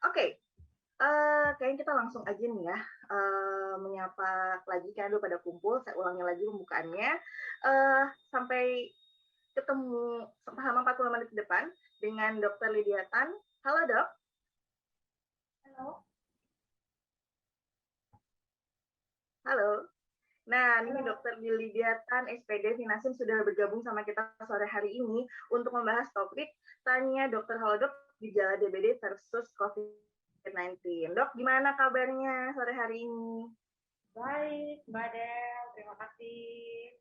Oke, kayaknya kita langsung aja nih ya, menyapa lagi kan dulu pada kumpul. Saya ulangi lagi pembukaannya. Sampai ketemu selama 40 menit ke depan dengan Dr. Lydia Tan. Halo dok. Halo, Halo. Nah, ini halo. Dr. Lydia Tan, SPD Finasim sudah bergabung sama kita sore hari ini untuk membahas topik Tanya Dr. Holodok gejala DBD versus COVID-19. Dok, gimana kabarnya sore hari ini? Baik, Mbak Del. Terima kasih.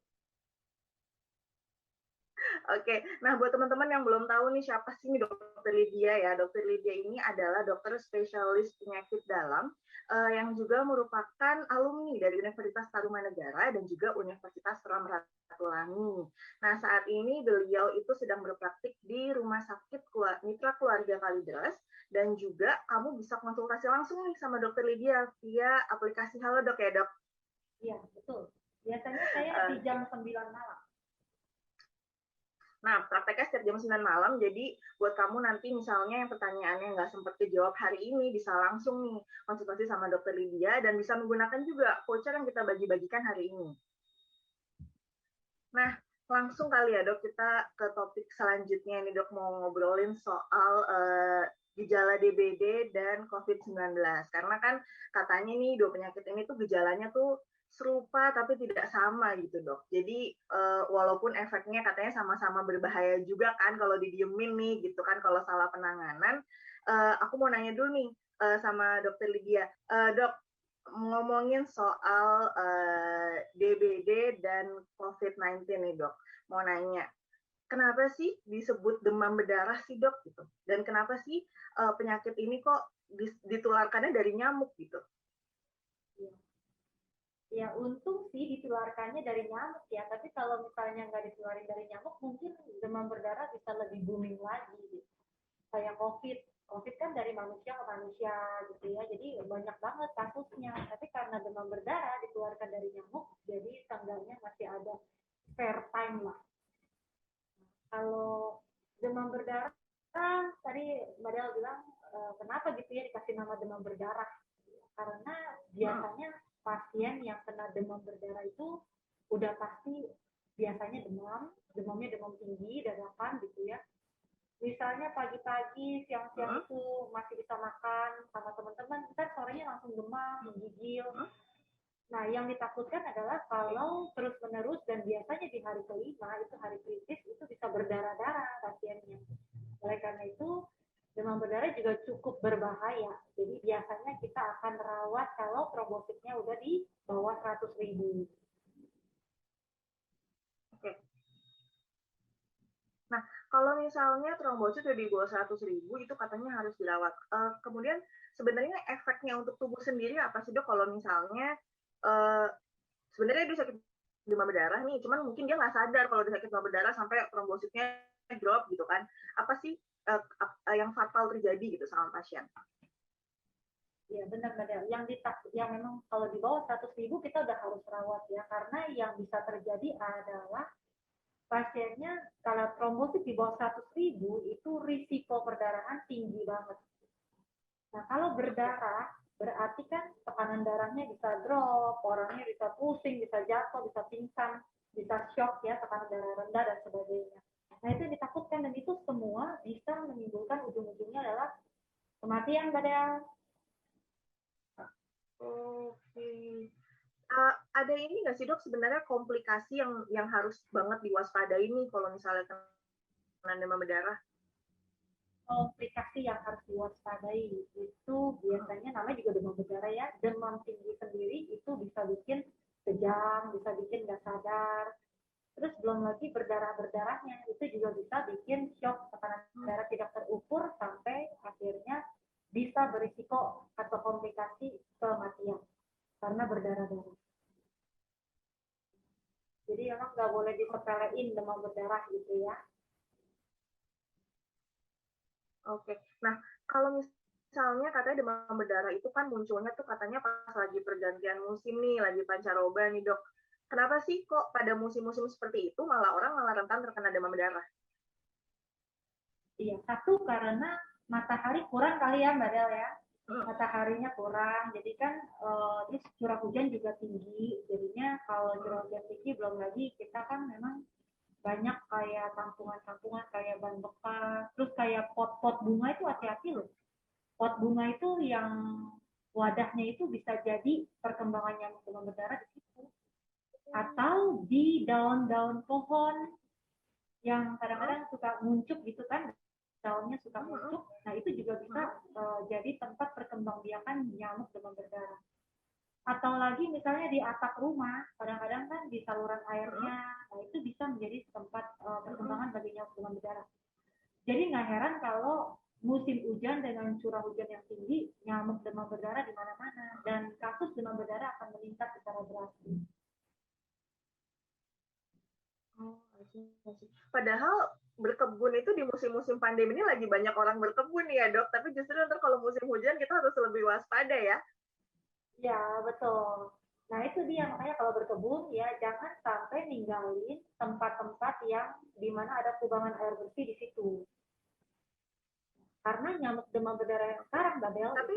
Oke, nah buat teman-teman yang belum tahu nih siapa sih ini Dokter Lydia ya. Dokter Lydia ini adalah dokter spesialis penyakit dalam yang juga merupakan alumni dari Universitas Tarumanegara dan juga Universitas Ramratulangi. Nah saat ini beliau itu sedang berpraktik di Rumah Sakit Mitra Keluarga Kalideres dan juga kamu bisa konsultasi langsung nih sama Dokter Lydia via aplikasi Halodoc ya dok. Iya, betul. Biasanya saya di Uh, jam 9 malam. Nah, prakteknya setiap jam 9 malam, jadi buat kamu nanti misalnya yang pertanyaannya nggak sempat kejawab hari ini, bisa langsung nih konsultasi sama dokter Lydia dan bisa menggunakan juga voucher yang kita bagi-bagikan hari ini. Nah, langsung kali ya dok, kita ke topik selanjutnya ini dok, mau ngobrolin soal gejala DBD dan COVID-19. Karena kan katanya nih dua penyakit ini tuh gejalanya tuh serupa tapi tidak sama gitu dok. Jadi walaupun efeknya katanya sama-sama berbahaya juga kan kalau didiemin nih gitu kan kalau salah penanganan. Aku mau nanya dulu nih sama dokter Lydia. Dok, ngomongin soal DBD dan COVID-19 nih dok, mau nanya, kenapa sih disebut demam berdarah sih dok gitu? Dan kenapa sih penyakit ini kok ditularkannya dari nyamuk gitu? Ya, ya untung sih ditularkannya dari nyamuk ya. Tapi kalau misalnya nggak ditularin dari nyamuk, mungkin demam berdarah bisa lebih booming lagi. Gitu. Kayak COVID. COVID kan dari manusia ke manusia gitu ya. Jadi banyak banget kasusnya. Tapi karena demam berdarah ditularkan dari nyamuk, jadi tanggalnya masih ada spare time lah. Kalau demam berdarah tadi Mbak Del bilang kenapa gitu ya dikasih nama demam berdarah, karena Hmm. biasanya pasien yang kena demam berdarah itu udah pasti biasanya demamnya demam tinggi dadakan gitu ya. Misalnya pagi-pagi siang-siang Hmm. itu masih bisa makan sama teman-teman, ntar sorenya langsung demam menggigil. Hmm. Nah, yang ditakutkan adalah Oke. kalau terus-menerus dan biasanya di hari kelima, itu hari kritis, itu bisa berdarah-darah pasiennya. Oleh karena itu, demam berdarah juga cukup berbahaya. Jadi biasanya kita akan rawat kalau trombositnya udah di bawah 100.000. Oke. Nah, kalau misalnya trombosit udah di bawah 100.000, itu katanya harus dirawat. Kemudian sebenarnya efeknya untuk tubuh sendiri apa sih dok? Kalau misalnya uh, sebenarnya dia sakit demam berdarah nih, cuman mungkin dia nggak sadar kalau dia sakit demam berdarah sampai trombositnya drop gitu kan. Apa sih yang fatal terjadi gitu sama pasien? Ya benar-benar yang memang kalau di bawah 100.000 kita udah harus rawat ya, karena yang bisa terjadi adalah pasiennya kalau trombosit di bawah 100.000 itu risiko perdarahan tinggi banget. Nah, kalau berdarah, berarti kan tekanan darahnya bisa drop, orangnya bisa pusing, bisa jatuh, bisa pingsan, bisa shock ya, tekanan darah rendah dan sebagainya. Nah, itu yang ditakutkan dan itu semua bisa menimbulkan ujung-ujungnya adalah kematian pada. Oke. Okay. Ada ini nggak sih dok sebenarnya komplikasi yang harus banget diwaspadai nih kalau misalnya kena demam berdarah? Komplikasi yang harus diwaspadai itu biasanya namanya juga demam berdarah ya. Demam tinggi sendiri itu bisa bikin kejang, bisa bikin nggak sadar. Terus belum lagi berdarah-berdarahnya itu juga bisa bikin shock, tekanan darah tidak terukur sampai akhirnya bisa berisiko atau komplikasi kematian karena berdarah-darah. Jadi memang nggak boleh disepelein demam berdarah gitu ya. Oke. Nah, kalau misalnya katanya demam berdarah itu kan munculnya tuh katanya pas lagi pergantian musim nih, lagi pancaroba nih dok. Kenapa sih kok pada musim-musim seperti itu malah orang malah rentan terkena demam berdarah? Iya, satu karena matahari kurang kali ya Mbak Del ya. Mataharinya kurang, jadi kan terus curah hujan juga tinggi. Jadinya kalau curah hujan tinggi, belum lagi kita kan memang banyak kayak tampungan-tampungan kayak ban bekas, terus kayak pot-pot bunga itu hati-hati loh. Pot bunga itu yang wadahnya itu bisa jadi perkembangan nyamuk demam berdarah di situ. Atau di daun-daun pohon yang kadang-kadang suka muncul gitu kan, daunnya suka muncul. Nah itu juga bisa jadi tempat perkembangbiakan nyamuk demam berdarah. Atau lagi misalnya di atap rumah, kadang-kadang kan di saluran airnya, nah itu bisa menjadi tempat perkembangan bagi nyamuk demam berdarah. Jadi nggak heran kalau musim hujan dengan curah hujan yang tinggi, nyamuk demam berdarah di mana-mana, dan kasus demam berdarah akan meningkat secara drastis. Padahal berkebun itu di musim-musim pandemi ini lagi banyak orang berkebun ya dok, tapi justru ntar kalau musim hujan kita harus lebih waspada ya. Ya betul. Nah itu dia, makanya kalau berkebun ya jangan sampai ninggalin tempat-tempat yang dimana ada kubangan air bersih di situ. Karena nyamuk demam berdarah yang sekarang, Babel, Tapi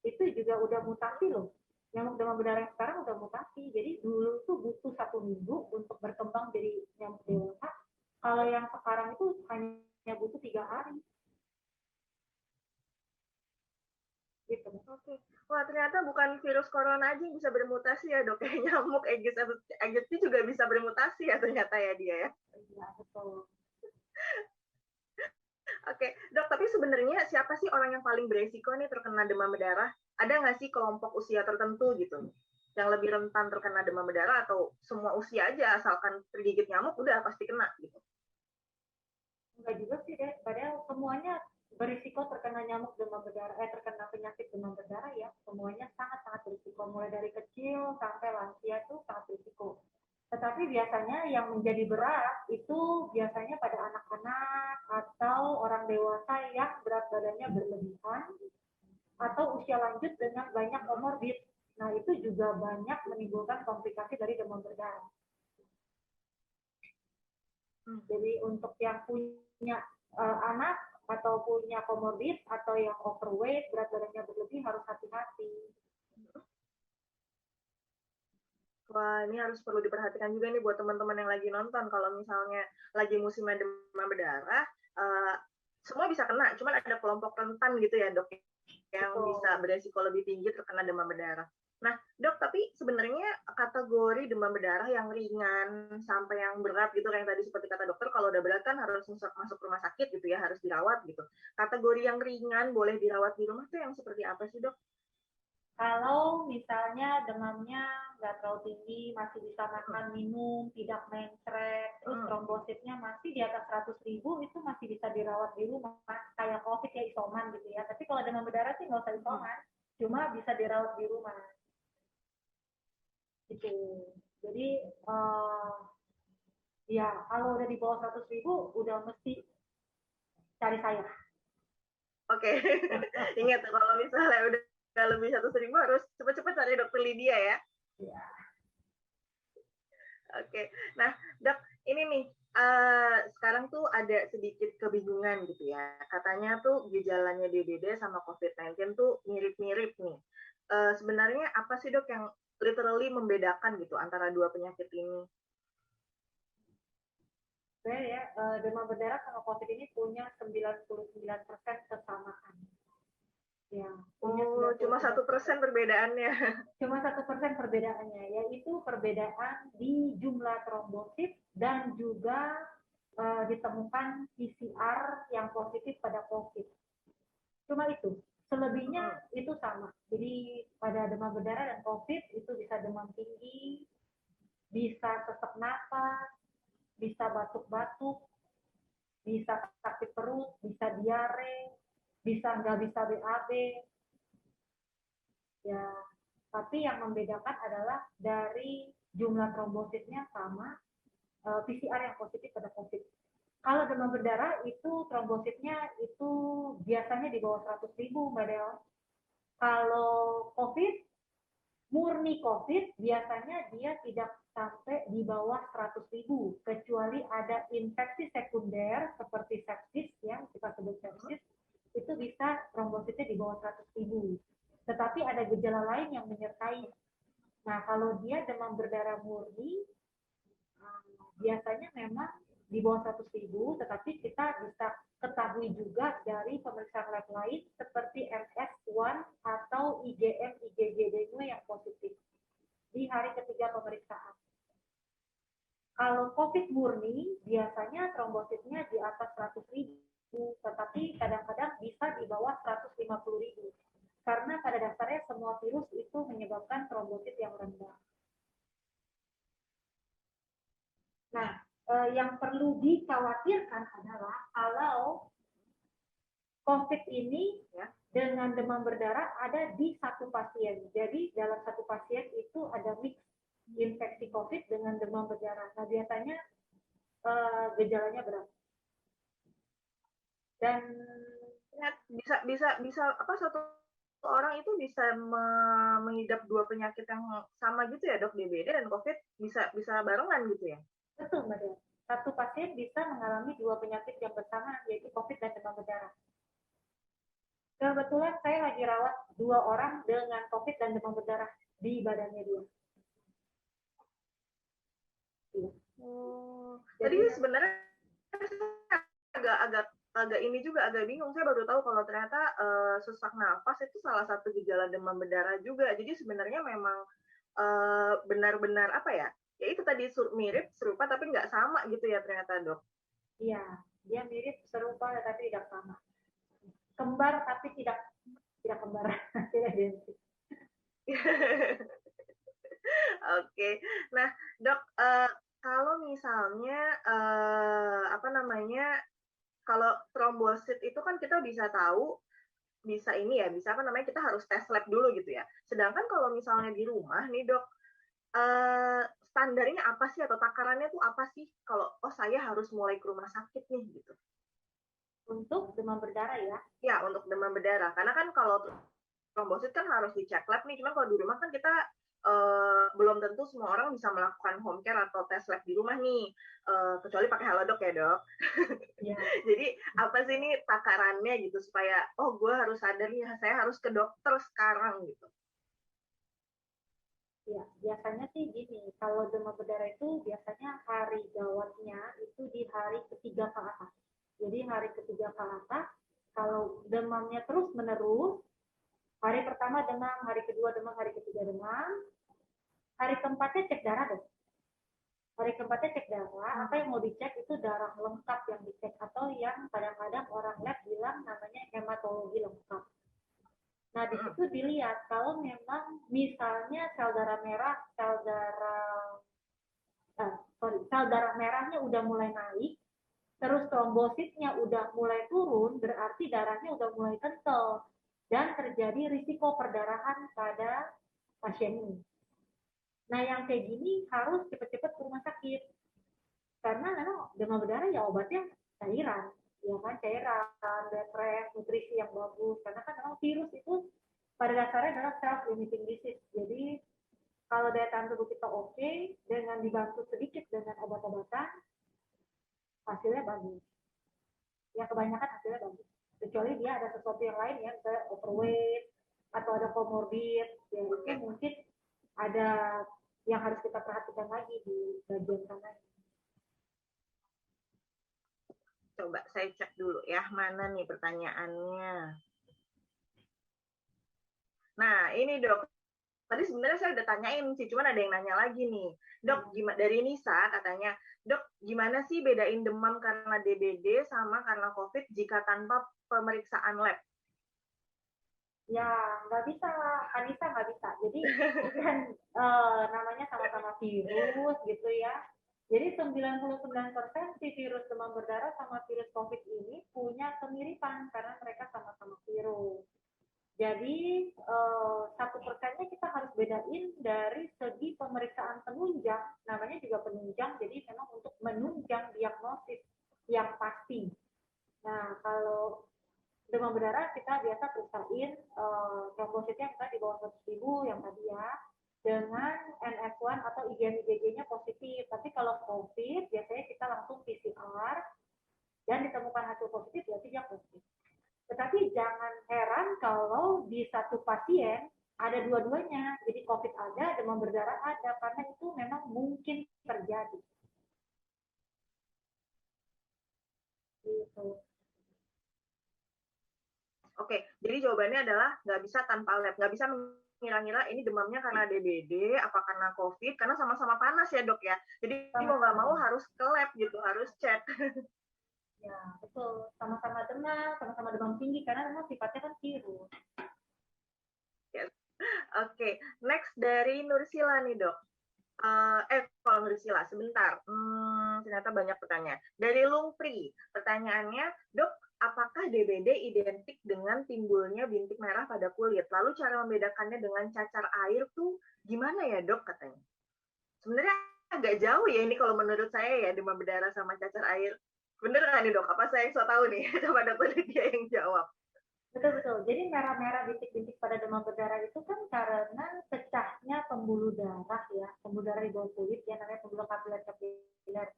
itu juga udah mutasi loh. Nyamuk demam berdarah yang sekarang udah mutasi. Jadi dulu tuh butuh 1 minggu untuk berkembang jadi nyamuk dewasa. Kalau yang sekarang itu hanya butuh 3 hari. Gitu. Oke. Wah ternyata bukan virus corona aja yang bisa bermutasi ya dok. Kayak nyamuk Aedes juga bisa bermutasi ya ternyata ya dia ya. Iya betul. Oke, dok, tapi sebenarnya siapa sih orang yang paling beresiko nih terkena demam berdarah? Ada nggak sih kelompok usia tertentu gitu yang lebih rentan terkena demam berdarah atau semua usia aja asalkan tergigit nyamuk udah pasti kena gitu? Enggak juga sih deh, padahal semuanya berisiko terkena nyamuk demam berdarah, terkena penyakit demam berdarah ya, semuanya sangat-sangat berisiko, mulai dari kecil sampai lansia itu sangat berisiko. Tetapi biasanya yang menjadi berat itu biasanya pada anak-anak atau orang dewasa yang berat badannya berlebihan atau usia lanjut dengan banyak komorbid. Nah itu juga banyak menimbulkan komplikasi dari demam berdarah. Jadi untuk yang punya anak atau punya komorbid atau yang overweight, berat badannya berlebih harus hati-hati. Wah, ini harus perlu diperhatikan juga nih buat teman-teman yang lagi nonton. Kalau misalnya lagi musim demam berdarah, semua bisa kena. Cuman ada kelompok rentan gitu ya dok, yang bisa beresiko lebih tinggi terkena demam berdarah. Nah, dok, tapi sebenarnya kategori demam berdarah yang ringan sampai yang berat gitu, kayak tadi seperti kata dokter, kalau udah berat kan harus masuk rumah sakit gitu ya, harus dirawat gitu. Kategori yang ringan boleh dirawat di rumah tuh yang seperti apa sih dok? Kalau misalnya demamnya nggak terlalu tinggi, masih bisa makan, minum, tidak mencret, terus trombositnya masih di atas 100.000, itu masih bisa dirawat di rumah, kayak COVID ya, isoman gitu ya. Tapi kalau demam berdarah sih nggak usah isoman, cuma bisa dirawat di rumah. Gitu. Jadi ya kalau udah di bawah 100.000 udah mesti cari saya. Oke, ingat kalau misalnya udah lebih 100.000 harus cepat-cepat cari dokter Lydia ya. Iya. Oke, nah dok, ini nih sekarang tuh ada sedikit kebingungan gitu ya. Katanya tuh gejalanya DBD sama COVID-19 tuh mirip-mirip nih. Sebenarnya apa sih dok yang literally membedakan gitu antara dua penyakit ini? Ya, demam berdarah sama COVID ini punya 99% kesamaan. Ya, cuma 1% perbedaannya. Cuma 1% perbedaannya, yaitu perbedaan di jumlah trombosit dan juga ditemukan PCR yang positif pada COVID. Cuma itu, selebihnya itu sama. Jadi pada demam berdarah dan COVID itu bisa demam tinggi, bisa sesak napas, bisa batuk-batuk, bisa sakit perut, bisa diare, bisa nggak bisa BAB. Ya, tapi yang membedakan adalah dari jumlah trombositnya sama, PCR yang positif pada COVID. Kalau demam berdarah itu trombositnya itu biasanya di bawah 100.000, Mbak Del. Kalau COVID, murni COVID biasanya dia tidak sampai di bawah 100.000, kecuali ada infeksi sekunder seperti sepsis, yang kita sebut sepsis, itu bisa trombositnya di bawah 100.000. Tetapi ada gejala lain yang menyertai. Nah, kalau dia demam berdarah murni, biasanya memang di bawah 100.000, tetapi kita bisa ketahui juga dari pemeriksaan lab lain seperti MS1 atau IgM, IgG dengue yang positif di hari ketiga pemeriksaan. Kalau COVID murni, biasanya trombositnya di atas 100.000, tetapi kadang-kadang bisa di bawah 150.000. Karena pada dasarnya semua virus itu menyebabkan trombosit yang rendah. Nah, yang perlu dikhawatirkan adalah kalau COVID ini ya, dengan demam berdarah ada di satu pasien. Jadi dalam satu pasien itu ada mix infeksi COVID dengan demam berdarah. Nah, biasanya gejalanya berat. Dan bisa apa, satu orang itu bisa mengidap dua penyakit yang sama gitu ya, Dok? DBD dan COVID bisa barengan gitu ya? Betul, Mbak Del. Satu pasien bisa mengalami dua penyakit yang bersama, yaitu COVID dan demam berdarah. Kebetulan saya lagi rawat 2 orang dengan COVID dan demam berdarah di badannya dia. Jadi sebenarnya agak ini juga agak bingung. Saya baru tahu kalau ternyata sesak nafas itu salah satu gejala demam berdarah juga. Jadi sebenarnya memang benar-benar apa ya? Ya itu tadi mirip, serupa tapi nggak sama gitu ya ternyata, Dok. Iya, dia mirip, serupa tapi tidak sama. Kembar tapi tidak kembar, tidak identik. Oke. Nah, Dok, kalau misalnya apa namanya, kalau trombosit itu kan kita bisa tahu, bisa ini ya, bisa apa namanya, kita harus tes lab dulu gitu ya. Sedangkan kalau misalnya di rumah nih, Dok, standarnya apa sih atau takarannya tuh apa sih kalau saya harus mulai ke rumah sakit nih gitu? Untuk demam berdarah ya? Ya, untuk demam berdarah. Karena kan kalau trombosit kan harus dicek lab nih, cuma kalau di rumah kan kita belum tentu semua orang bisa melakukan home care atau tes lab di rumah nih, kecuali pakai Halodoc ya, Dok. Ya. Jadi apa sih ini takarannya gitu supaya gue harus sadar nih, saya harus ke dokter sekarang gitu. Ya, biasanya sih gini, kalau demam berdarah itu biasanya hari gawatnya itu di hari ketiga ke atas. Jadi hari ketiga ke atas, kalau demamnya terus menerus, hari pertama demam, hari kedua demam, hari ketiga demam, hari keempatnya cek darah deh. Hari keempatnya cek darah, apa yang mau dicek itu darah lengkap yang dicek, atau yang kadang-kadang orang lab bilang namanya hematologi lengkap. Nah, di situ dilihat kalau memang misalnya sel darah merah, sel darah merahnya udah mulai naik, terus trombositnya udah mulai turun, berarti darahnya udah mulai kental dan terjadi risiko perdarahan pada pasien ini. Nah, yang kayak gini harus cepat-cepat ke rumah sakit. Karena memang demam berdarah ya obatnya cairan, ya kan, cairan, bed rest, nutrisi yang bagus. Karena kan memang virus itu pada dasarnya adalah self-limiting disease. Jadi kalau daya tahan tubuh kita oke, dengan dibantu sedikit dengan obat-obatan, hasilnya bagus. Ya kebanyakan hasilnya bagus. Kecuali dia ada sesuatu yang lain ya, misalnya overweight atau ada comorbid, ya itu mungkin ada yang harus kita perhatikan lagi di bagian sana. Coba saya cek dulu ya, mana nih pertanyaannya. Nah, ini Dok. Tadi sebenarnya saya udah tanyain sih, cuman ada yang nanya lagi nih. Dok, dari Nisa katanya, Dok, gimana sih bedain demam karena DBD sama karena COVID jika tanpa pemeriksaan lab? Ya, nggak bisa, Anissa nggak bisa. Jadi kan namanya sama-sama virus gitu ya. Jadi 99% si virus demam berdarah sama virus COVID ini punya kemiripan karena mereka sama-sama virus. Jadi 1%-nya kita harus bedain dari segi pemeriksaan penunjang, namanya juga penunjang, jadi memang untuk menunjang diagnosis yang pasti. Nah, kalau demam berdarah kita biasa periksain trombositnya misalnya di bawah 100.000 yang tadi ya. dengan NF1 atau IgG-nya positif. Tapi kalau COVID biasanya kita langsung PCR dan ditemukan hasil positif, berarti dia positif. Tetapi jangan heran kalau di satu pasien ada dua-duanya. Jadi COVID ada, demam berdarah ada, karena itu memang mungkin terjadi. Gitu. Oke, jadi jawabannya adalah nggak bisa tanpa lab, nggak bisa mengira-ngira ini demamnya karena DBD, apa karena COVID, karena sama-sama panas ya dok ya. Jadi mau nggak mau harus ke lab gitu, harus cek. Ya, betul. Sama-sama demam, sama-sama demam tinggi, karena memang sifatnya kan virus. Yes. Oke, next dari Nursila nih dok. Kalau Nursila, sebentar. Ternyata banyak pertanyaan. Dari Lungpri, pertanyaannya, dok, apakah DBD identik dengan timbulnya bintik merah pada kulit? Lalu cara membedakannya dengan cacar air tuh gimana ya dok katanya? Sebenarnya agak jauh ya ini kalau menurut saya ya, demam berdarah sama cacar air. Bener nggak nih dok? Apa saya yang so tahu nih? Coba dokter Lydia yang jawab. Betul-betul. Jadi merah-merah bintik-bintik pada demam berdarah itu kan karena pecahnya pembuluh darah ya, pembuluh darah di bawah kulit yang namanya pembuluh kapiler.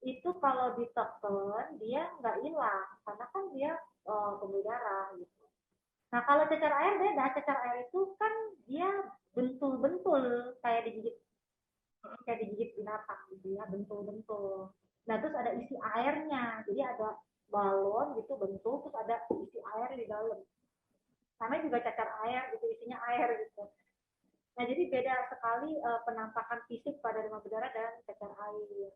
Itu kalau ditekan dia nggak hilang karena kan dia pembuluh darah gitu. Nah kalau cacar air beda, cacar air itu kan dia bentul-bentul kayak digigit binatang gitu ya, bentul-bentul. Nah terus ada isi airnya, jadi ada balon gitu bentul, terus ada isi air di dalam. Namanya juga cacar air gitu, isinya air gitu. Nah jadi beda sekali penampakan fisik pada demam berdarah dan cacar air.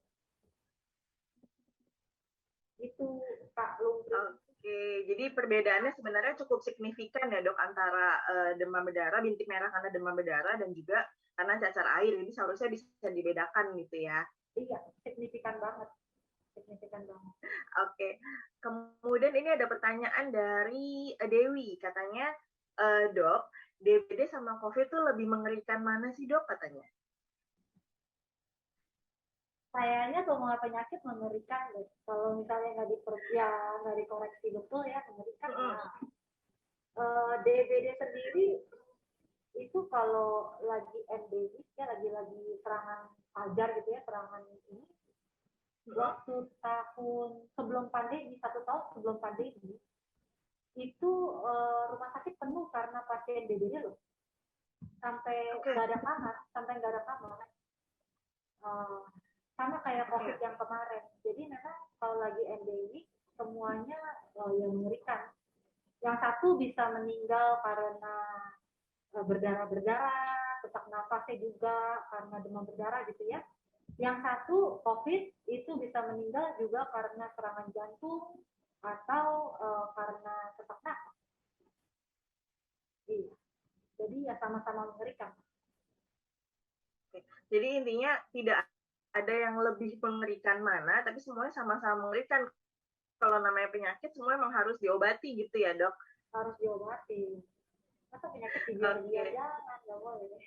Itu Pak Lumpri. Oke, jadi perbedaannya sebenarnya cukup signifikan ya dok antara demam berdarah, bintik merah karena demam berdarah dan juga karena cacar air. Jadi seharusnya bisa dibedakan gitu ya. Iya, signifikan banget. Signifikan banget. Oke, kemudian ini ada pertanyaan dari Dewi, katanya, dok, DBD sama COVID itu lebih mengerikan mana sih dok katanya? Kayaknya semua penyakit mengerikan deh. Kalau misalnya nggak dikoreksi betul ya mengerikan ya. DBD sendiri itu kalau lagi endemik ya lagi serangan ajar gitu ya serangan ini waktu tahun sebelum pandemi 1 tahun sebelum pandemi itu rumah sakit penuh karena pasien DBD loh sampai nggak ada kamar sama kayak COVID yang kemarin. Jadi memang kalau lagi endemik semuanya yang mengerikan. Yang satu bisa meninggal karena berdarah-berdarah, sesak nafasnya juga karena demam berdarah gitu ya. Yang satu COVID itu bisa meninggal juga karena serangan jantung atau karena sesak nafas. Iya. Jadi ya sama-sama mengerikan. Jadi intinya tidak ada yang lebih mengerikan mana, tapi semuanya sama-sama mengerikan. Kalau namanya penyakit semua memang harus diobati gitu ya dok? Harus diobati. Masa penyakit dibiar-biar jangan, nggak boleh.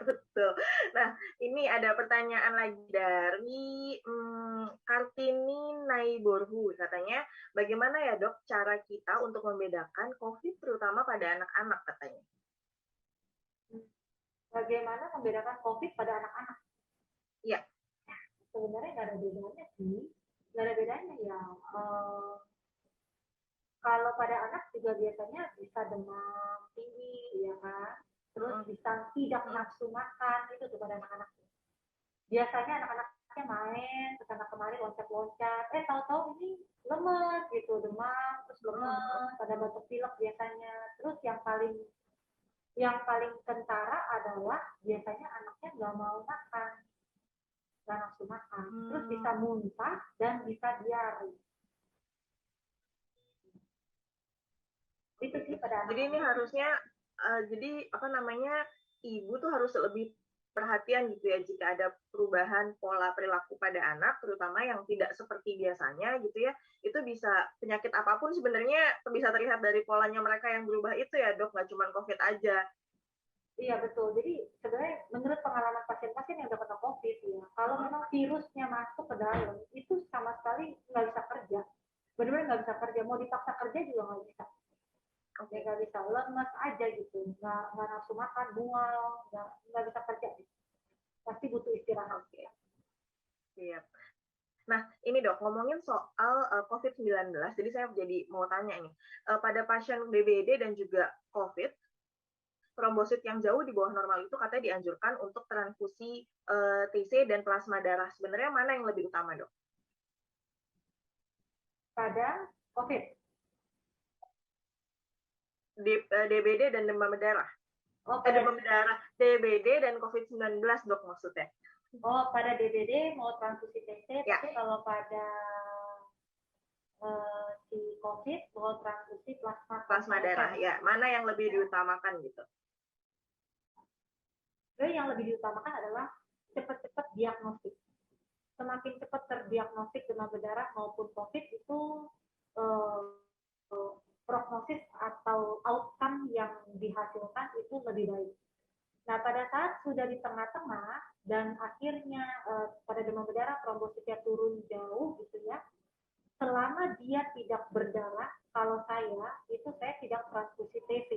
Betul. Nah, ini ada pertanyaan lagi dari Kartini Naiborhu. Katanya, bagaimana ya dok cara kita untuk membedakan COVID terutama pada anak-anak katanya? Bagaimana membedakan COVID pada anak-anak? Iya. Sebenarnya nggak ada bedanya sih. Nggak ada bedanya ya. Kalau pada anak juga biasanya bisa demam tinggi, ya kan? Terus bisa tidak nafsu makan, itu tuh pada anak-anak. Biasanya anak-anaknya main, kesana kemari loncat-loncat, tahu-tahu ini lemes gitu, demam, terus lemes, pada batuk pilek biasanya. Terus yang paling kentara adalah biasanya anaknya nggak mau makan, nggak nafsu makan, terus bisa muntah dan bisa diare. Itu sih pada anak. Jadi ini harusnya jadi apa namanya ibu tuh harus lebih perhatian gitu ya jika ada perubahan pola perilaku pada anak terutama yang tidak seperti biasanya gitu ya, itu bisa penyakit apapun sebenarnya bisa terlihat dari polanya mereka yang berubah itu ya dok, nggak cuma COVID aja. Iya betul, jadi sebenarnya menurut pengalaman pasien-pasien yang udah kena COVID ya, kalau memang virusnya masuk ke dalam itu sama sekali nggak bisa kerja, benar-benar nggak bisa kerja, mau dipaksa kerja juga nggak bisa. Dia nggak bisa, lemas aja gitu, nggak nafsu makan, mual, nggak bisa kerja gitu. Pasti butuh istirahat. Oke, siap. Nah, ini dok, ngomongin soal COVID-19, jadi saya jadi mau tanya nih, pada pasien DBD dan juga COVID, trombosit yang jauh di bawah normal itu katanya dianjurkan untuk transfusi TC dan plasma darah. Sebenarnya mana yang lebih utama, dok? Pada COVID. DBD dan demam berdarah. Oh, pada Demam berdarah, DBD dan COVID-19, dok, maksudnya. Oh, pada DBD mau transfusi TC, Ya. tapi kalau pada si COVID mau transfusi Plasma darah, ya. Mana yang lebih diutamakan gitu? Jadi yang lebih diutamakan adalah cepat-cepat diagnostik. Semakin cepat terdiagnostik demam berdarah maupun COVID itu eh, prognosis atau outcome yang dihasilkan itu lebih baik. Nah, pada saat sudah di tengah-tengah dan akhirnya pada demam berdarah trombositnya turun jauh gitu ya, selama dia tidak berdarah, kalau saya tidak transfusi TC.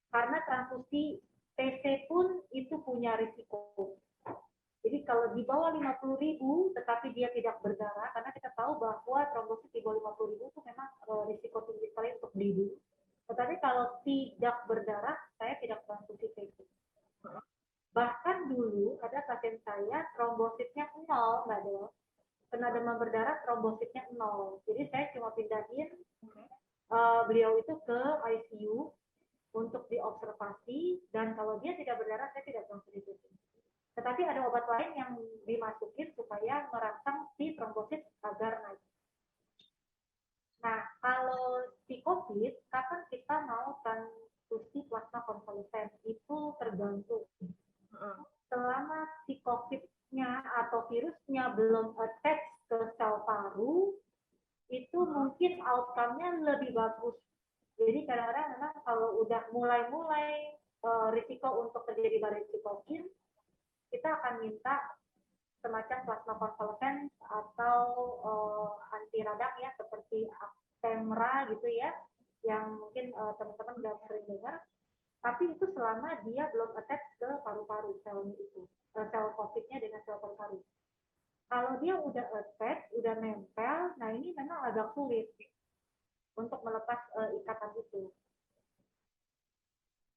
Karena transfusi TC pun itu punya risiko. Jadi kalau di bawah 50.000 tetapi dia tidak berdarah, karena kita tahu bahwa trombosit di bawah 50.000 itu memang risiko tinggi sekali untuk bleeding. Tetapi kalau tidak berdarah, saya tidak transfusi TC. Bahkan dulu ada pasien saya trombositnya 0, Mbak Del. Kena demam berdarah trombositnya 0. Jadi saya cuma pindahin beliau itu ke ICU untuk diobservasi, dan kalau dia tidak berdarah saya tidak transfusi. Tetapi ada obat lain yang dimasukin supaya merangsang si trombosit agar naik. Nah, kalau si COVID, kapan kita mau transfusi plasma konvalesen? Itu tergantung. Selama si COVID-nya atau virusnya belum attach ke sel paru, itu mungkin outcome-nya lebih bagus. Jadi kadang-kadang memang kalau udah mulai-mulai risiko untuk terjadi badai sitokin, kita akan minta semacam plasma konvalesen atau anti radang ya, seperti Actemra gitu ya, yang mungkin teman-teman udah sering dengar. Tapi itu selama dia belum attach ke paru-paru selnya itu, sel COVID-nya dengan sel paru-paru. Kalau dia udah attach, udah nempel, nah ini memang agak sulit untuk melepas ikatan itu.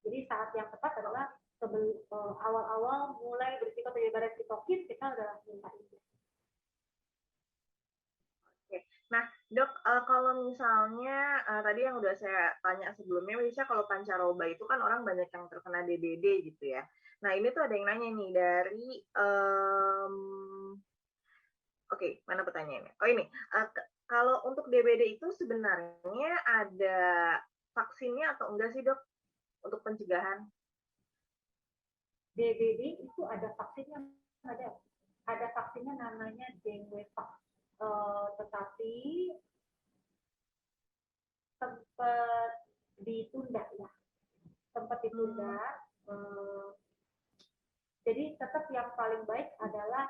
Jadi saat yang tepat adalah awal-awal mulai berisiko terjadi badai sitokin, kita udah minta itu. Nah, dok, kalau misalnya tadi yang udah saya tanya sebelumnya, bisa kalau pancaroba itu kan orang banyak yang terkena DBD gitu ya. Nah, ini tuh ada yang nanya nih dari, oke, mana pertanyaannya? Oh ini, kalau untuk DBD itu sebenarnya ada vaksinnya atau enggak sih dok untuk pencegahan? DBD itu ada vaksinnya, ada vaksinnya namanya Dengwevax. Tetapi sempat ditunda ya, sempat ditunda. Jadi tetap yang paling baik adalah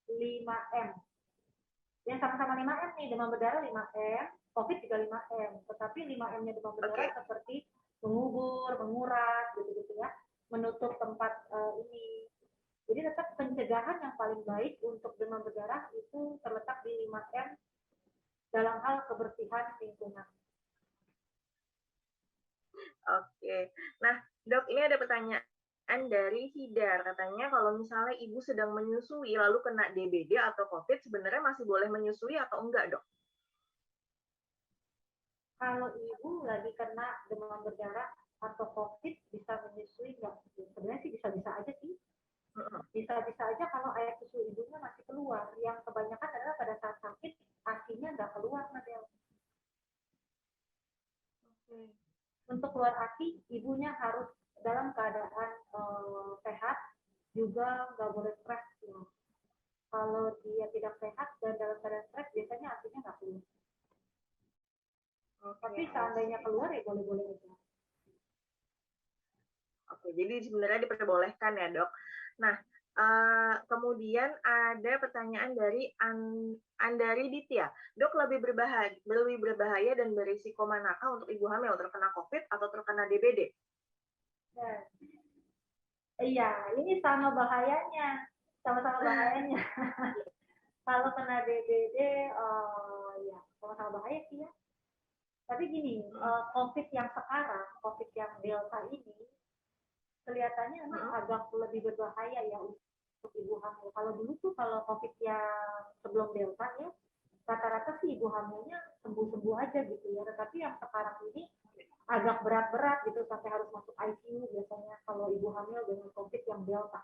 5M. Yang sama-sama 5M nih, demam berdarah 5M, COVID juga 5M. Tetapi 5M-nya demam berdarah seperti mengubur, menguras, gitu-gitu ya, menutup tempat ini. Jadi tetap pencegahan yang paling baik untuk demam berdarah itu terletak di 5M dalam hal kebersihan lingkungan. Oke. Nah, dok, ini ada pertanyaan dari Hidar. Katanya kalau misalnya ibu sedang menyusui lalu kena DBD atau COVID, sebenarnya masih boleh menyusui atau enggak, dok? Kalau ibu lagi kena demam berdarah atau COVID, bisa menyusui nggak? Sebenarnya sih bisa-bisa aja sih. Bisa-bisa aja kalau air susu ibunya masih keluar. Yang kebanyakan adalah pada saat sakit, asinya nggak keluar, Nadel. Untuk keluar asi, ibunya harus dalam keadaan sehat, juga nggak boleh stres. Ya. Kalau dia tidak sehat dan dalam keadaan stres, biasanya asinya nggak keluar. Tapi seandainya keluar, ya boleh-boleh aja. Oke, jadi sebenarnya diperbolehkan ya dok. Nah, Kemudian ada pertanyaan dari Andari Ditya. Dok, lebih berbahaya dan berisiko manakah untuk ibu hamil terkena COVID atau terkena DBD? Iya, ini sama bahayanya, sama-sama bahayanya. Kalau kena DBD, ya sama-sama bahaya sih ya. Tapi gini, COVID yang sekarang, COVID yang Delta ini, kelihatannya memang agak lebih berbahaya ya untuk ibu hamil. Kalau dulu tuh kalau COVID yang sebelum Delta ya, rata-rata sih ibu hamilnya sembuh-sembuh aja gitu ya. Tetapi yang sekarang ini agak berat-berat gitu sampai harus masuk ICU biasanya kalau ibu hamil dengan COVID yang Delta.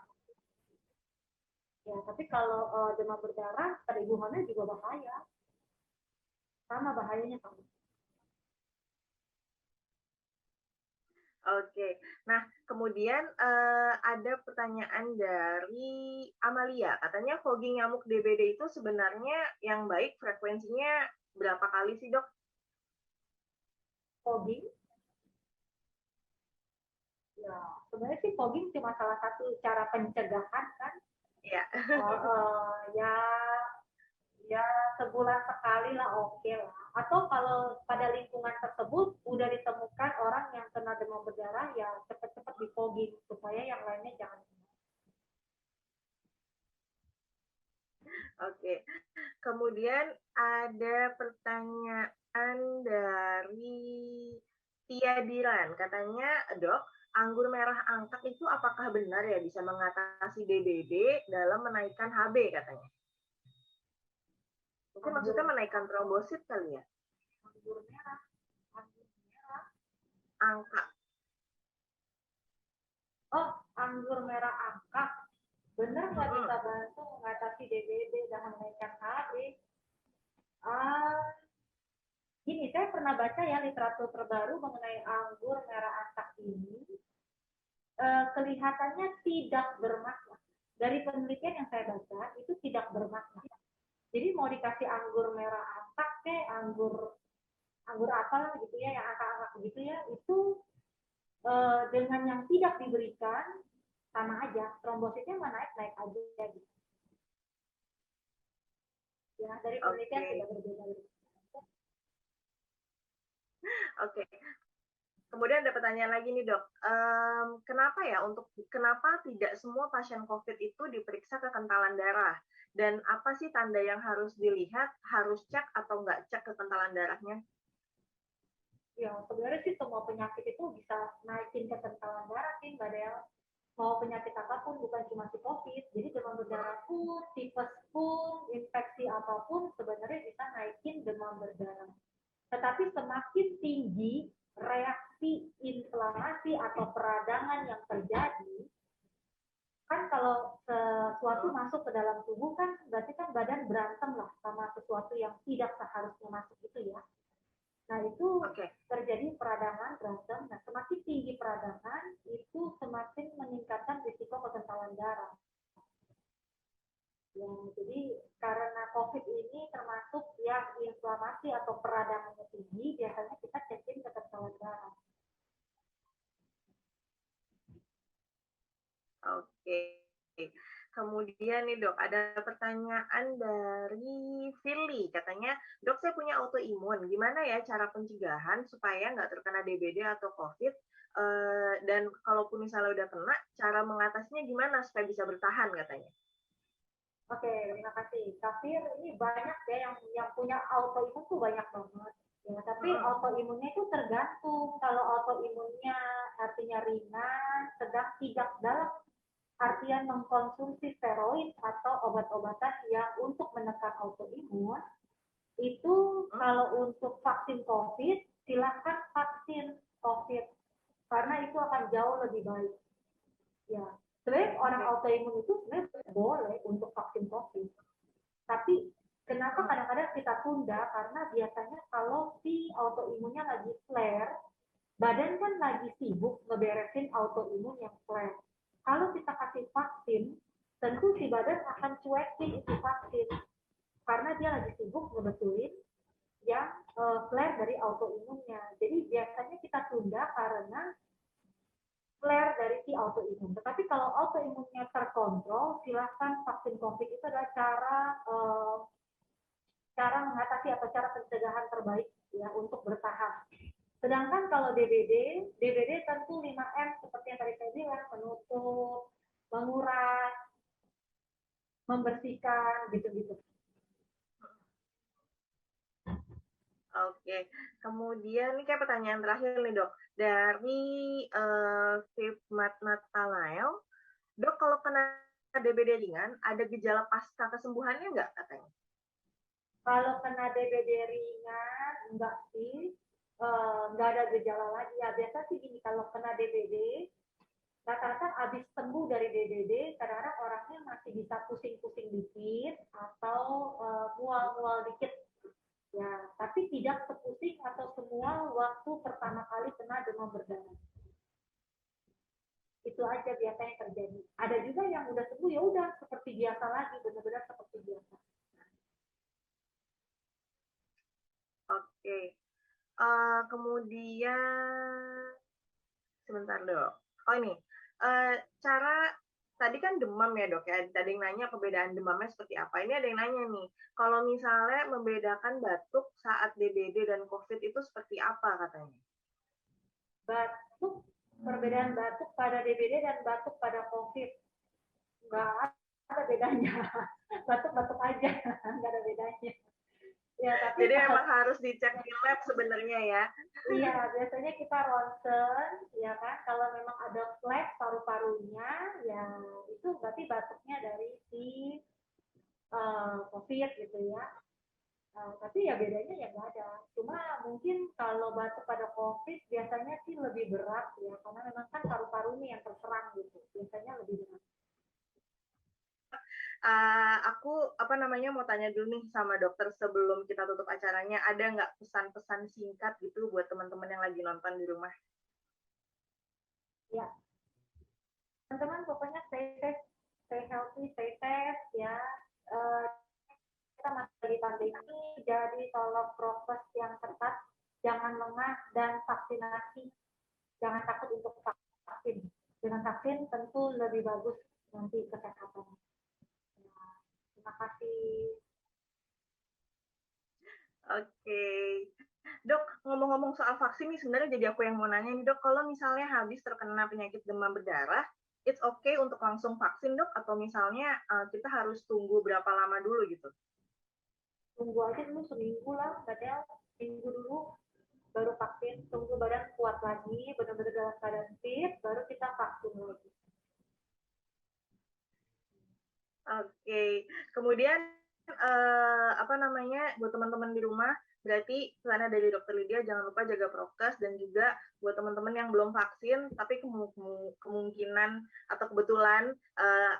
Ya, tapi kalau demam berdarah pada ibu hamil juga bahaya. Sama bahayanya sama. Oke, nah kemudian ada pertanyaan dari Amalia, katanya fogging nyamuk DBD itu sebenarnya yang baik frekuensinya berapa kali sih dok? Fogging? Ya, sebenarnya sih fogging cuma salah satu cara pencegahan kan. Ya. Ya, ya sebulan sekali lah oke lah. Atau kalau pada lingkungan tersebut udah ditemukan orang yang kena demam berdarah, ya cepat-cepat di fogging supaya yang lainnya jangan. Oke, kemudian ada pertanyaan dari Tia Diran, katanya dok, anggur merah angkat itu apakah benar ya bisa mengatasi DBD dalam menaikkan HB katanya? Mungkin maksudnya menaikkan trombosit kali ya? Anggur merah, anggur merah. Angka. Oh, anggur merah angkat. Benar nggak bisa bantu mengatasi DBD dan menaikkan HB? Gini, saya pernah baca ya literatur terbaru mengenai anggur merah angkat ini. Kelihatannya tidak bermakna. Dari penelitian yang saya baca, itu tidak bermakna. Jadi mau dikasih anggur merah angkat ke anggur apa gitu ya, yang angka-angka begitu ya, itu dengan yang tidak diberikan sama aja, trombositnya naik aja gitu. Ya, dari penelitian tidak berbeda. Oke. Kemudian ada pertanyaan lagi nih dok, kenapa tidak semua pasien COVID itu diperiksa kekentalan darah? Dan apa sih tanda yang harus dilihat, harus cek atau nggak cek kekentalan darahnya? Ya, sebenarnya sih semua penyakit itu bisa naikin kekentalan darah sih, Mbak Del. Mau penyakit apapun, bukan cuma si COVID. Jadi demam berdarah pun, tipes pun, infeksi apapun sebenarnya bisa naikin demam berdarah. Tetapi semakin tinggi reaksi inflamasi atau peradangan yang terjadi, kan kalau sesuatu masuk ke dalam tubuh kan berarti kan badan berantem lah sama sesuatu yang tidak seharusnya masuk itu ya. Nah itu terjadi peradangan berantem. Nah semakin tinggi peradangan itu semakin meningkatkan risiko kekentalan darah. Ya, jadi karena COVID ini termasuk yang inflamasi atau peradangannya tinggi, biasanya kita cekin kekentalan darah. Oke. Kemudian nih dok, ada pertanyaan dari Firly. Katanya, dok saya punya autoimun. Gimana ya cara pencegahan supaya nggak terkena DBD atau COVID? Dan kalaupun misalnya udah kena, cara mengatasinya gimana supaya bisa bertahan katanya? Oke, terima kasih. Kafir ini banyak ya yang punya autoimun tuh banyak banget. Ya, tapi autoimunnya itu tergantung. Kalau autoimunnya artinya ringan, sedang tidak dalam artian mengkonsumsi steroid atau obat-obatan yang untuk menekan autoimun, itu kalau untuk vaksin COVID, silakan vaksin COVID karena itu akan jauh lebih baik. Ya, sebenarnya orang autoimun itu sebenarnya boleh untuk vaksin COVID, tapi kenapa kadang-kadang kita tunda? Karena biasanya kalau si autoimunnya lagi flare, badan kan lagi sibuk ngeberesin autoimun yang flare. Kalau kita kasih vaksin, tentu si badan akan cuekin itu vaksin karena dia lagi sibuk ngebetulin yang flare dari autoimunnya. Jadi biasanya kita tunda karena flare dari si autoimun. Tetapi kalau autoimunnya terkontrol, silahkan vaksin COVID itu adalah cara mengatasi atau cara pencegahan terbaik ya untuk bertahan. Sedangkan kalau DBD tentu 5M seperti yang tadi saya bilang, menutup, menguras, membersihkan, gitu-gitu. Oke, kemudian ini kayak pertanyaan terakhir nih dok, dari Fifmat Nathanael, dok kalau kena DBD ringan, ada gejala pasca kesembuhannya nggak katanya? Kalau kena DBD ringan, enggak sih, nggak ada gejala lagi. Ya biasa sih gini, kalau kena DBD, rata-rata habis sembuh dari DBD, kadang-kadang orangnya masih bisa pusing-pusing dikit atau mual-mual dikit. Ya, tapi tidak sepusing atau semua waktu pertama kali kena demam berdarah. Itu aja biasanya terjadi. Ada juga yang udah sembuh ya udah seperti biasa lagi, benar-benar seperti biasa. Oke, kemudian sebentar dok. Oh ini, cara tadi kan demam ya dok ya. Tadi yang nanya perbedaan demamnya seperti apa. Ini ada yang nanya nih, kalau misalnya membedakan batuk saat DBD dan COVID itu seperti apa katanya? Batuk, perbedaan batuk pada DBD dan batuk pada COVID. Nggak ada bedanya. Batuk-batuk aja, nggak ada bedanya. Ya, tapi jadi memang harus dicek di lab sebenarnya ya. Iya, biasanya kita ronsen, ya kan. Kalau memang ada flek paru-parunya, ya itu berarti batuknya dari si COVID gitu ya. Tapi ya bedanya ya nggak ada. Cuma mungkin kalau batuk pada COVID biasanya sih lebih berat ya, karena memang kan paru-parunya yang terserang gitu. Biasanya lebih berat. Aku mau tanya dulu nih sama dokter sebelum kita tutup acaranya, ada nggak pesan-pesan singkat gitu buat teman-teman yang lagi nonton di rumah? Ya, teman-teman pokoknya stay safe, stay healthy, stay safe ya. Uh, kita masih di pandemi, jadi tolong prokes yang ketat, jangan lengah, dan vaksinasi. Jangan takut untuk vaksin. Dengan vaksin tentu lebih bagus nanti kesehatannya. Ya, terima kasih. Oke. Dok, ngomong-ngomong soal vaksin nih, sebenarnya jadi aku yang mau nanya nih dok, kalau misalnya habis terkena penyakit demam berdarah, it's okay untuk langsung vaksin dok, atau misalnya kita harus tunggu berapa lama dulu gitu? Tunggu aja dulu seminggu lah, Badel. Seminggu dulu, baru vaksin. Tunggu badan kuat lagi, benar-benar dalam keadaan fit, baru kita vaksin lagi. Oke. Kemudian buat teman-teman di rumah, berarti karena dari Dokter Lydia jangan lupa jaga prokes, dan juga buat teman-teman yang belum vaksin tapi kemungkinan atau kebetulan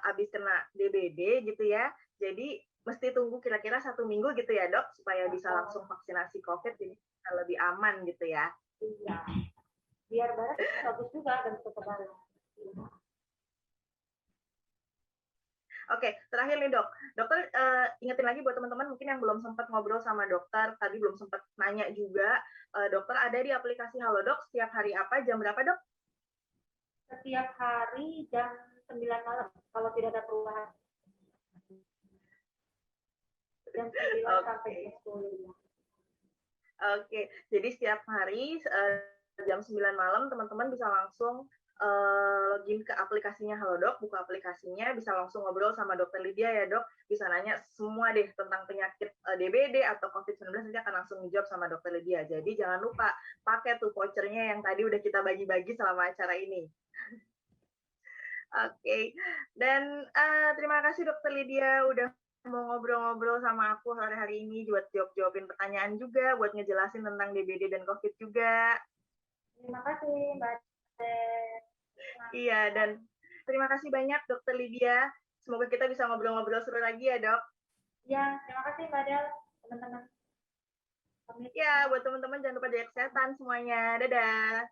habis kena DBD gitu ya. Jadi mesti tunggu kira-kira 1 minggu gitu ya dok, supaya bisa langsung vaksinasi COVID, jadi bisa lebih aman gitu ya. Iya. Biar badan bagus juga dan kekebalan. Iya. Oke, terakhir nih dok. Dokter ingetin lagi buat teman-teman mungkin yang belum sempat ngobrol sama dokter, tadi belum sempat nanya juga, dokter ada di aplikasi Halodoc setiap hari apa, jam berapa dok? Setiap hari jam 9 malam, kalau tidak ada perubahan. Jam 9 sampai jam 10. Ya. Oke, jadi setiap hari jam 9 malam teman-teman bisa langsung login ke aplikasinya Halodoc, buka aplikasinya, bisa langsung ngobrol sama Dokter Lydia ya dok, bisa nanya semua deh tentang penyakit DBD atau COVID-19, nanti akan langsung dijawab sama Dokter Lydia. Jadi jangan lupa pakai tuh vouchernya yang tadi udah kita bagi-bagi selama acara ini. Oke, dan terima kasih Dokter Lydia udah mau ngobrol-ngobrol sama aku sore hari ini, buat jawab-jawabin pertanyaan juga, buat ngejelasin tentang DBD dan COVID juga. Terima kasih Mbak. Iya, dan terima kasih banyak Dokter Lydia. Semoga kita bisa ngobrol-ngobrol seru lagi ya, Dok. Ya, terima kasih Mbak Del, teman-teman. Ya, buat teman-teman jangan lupa jaga kesehatan semuanya. Dadah.